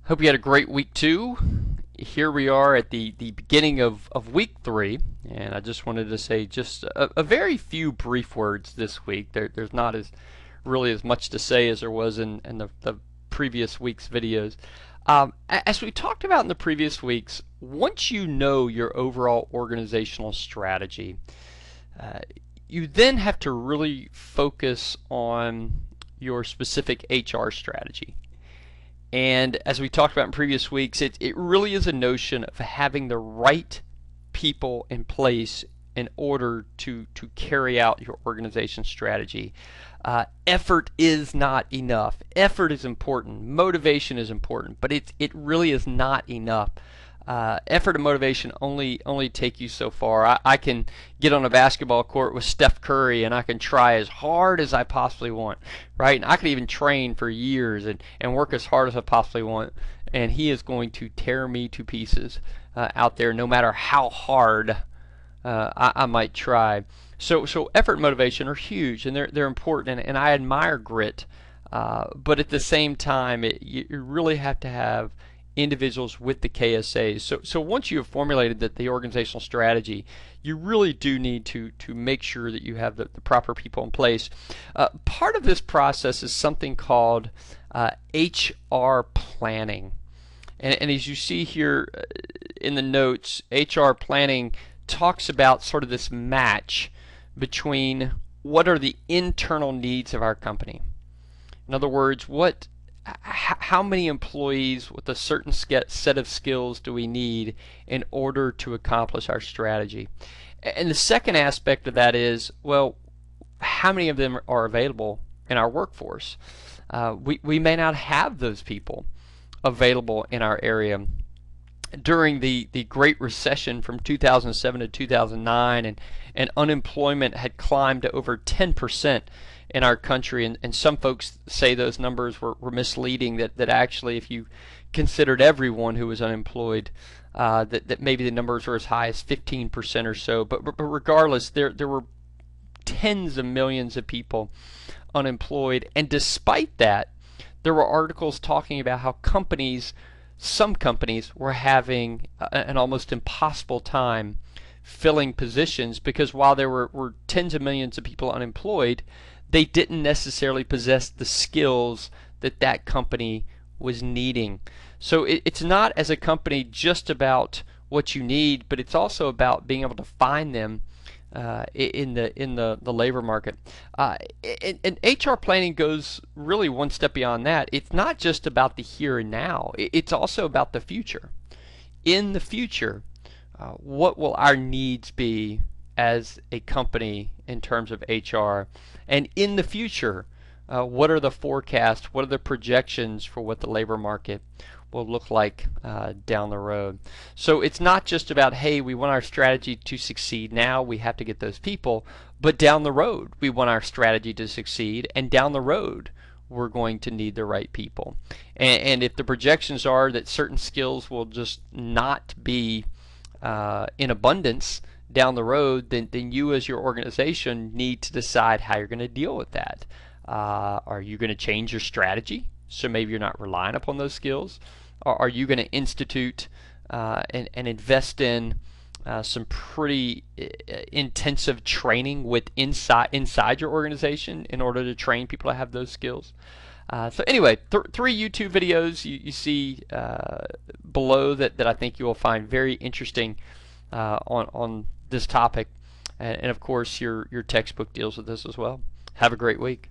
Hope you had a great week too. Here we are at the beginning of week 3, and I just wanted to say just a very few brief words this week. There's not really as much to say as there was in the previous week's videos. As we talked about in the previous weeks, once you know your overall organizational strategy, uh, you then have to really focus on your specific HR strategy. And as we talked about in previous weeks, it really is a notion of having the right people in place in order to carry out your organization strategy. Effort is not enough. Effort is important. Motivation is important, but it really is not enough. Effort and motivation only take you so far. I can get on a basketball court with Steph Curry and I can try as hard as I possibly want, right? And I can even train for years and work as hard as I possibly want, and he is going to tear me to pieces out there, no matter how hard I might try. So effort and motivation are huge, and they're important, and I admire grit. But at the same time, you really have to have individuals with the KSAs. So once you have formulated the organizational strategy, you really do need to make sure that you have the proper people in place. Part of this process is something called HR planning. And as you see here in the notes, HR planning talks about sort of this match between what are the internal needs of our company. In other words, how many employees with a certain set of skills do we need in order to accomplish our strategy? And the second aspect of that is, well, how many of them are available in our workforce? We may not have those people available in our area. During the Great Recession from 2007 to 2009, and unemployment had climbed to over 10% in our country, and some folks say those numbers were misleading, that actually if you considered everyone who was unemployed, that maybe the numbers were as high as 15% or so. But regardless, there were tens of millions of people unemployed, and despite that, there were articles talking about how some companies were having an almost impossible time filling positions, because while there were tens of millions of people unemployed, they didn't necessarily possess the skills that company was needing. So it's not, as a company, just about what you need, but it's also about being able to find them in the labor market. And HR planning goes really one step beyond that. It's not just about the here and now. It's also about the future. In the future, what will our needs be as a company in terms of HR? And in the future, what are the forecasts, what are the projections for what the labor market will look like down the road? So it's not just about, hey, we want our strategy to succeed now, we have to get those people, but down the road we want our strategy to succeed, and down the road we're going to need the right people. And if the projections are that certain skills will just not be in abundance down the road, then you as your organization need to decide how you're going to deal with that. Are you going to change your strategy so maybe you're not relying upon those skills? Or are you going to institute and invest in some pretty intensive training inside your organization in order to train people to have those skills? So anyway, 3 YouTube videos you see below that I think you will find very interesting on this topic, and of course your textbook deals with this as well. Have a great week.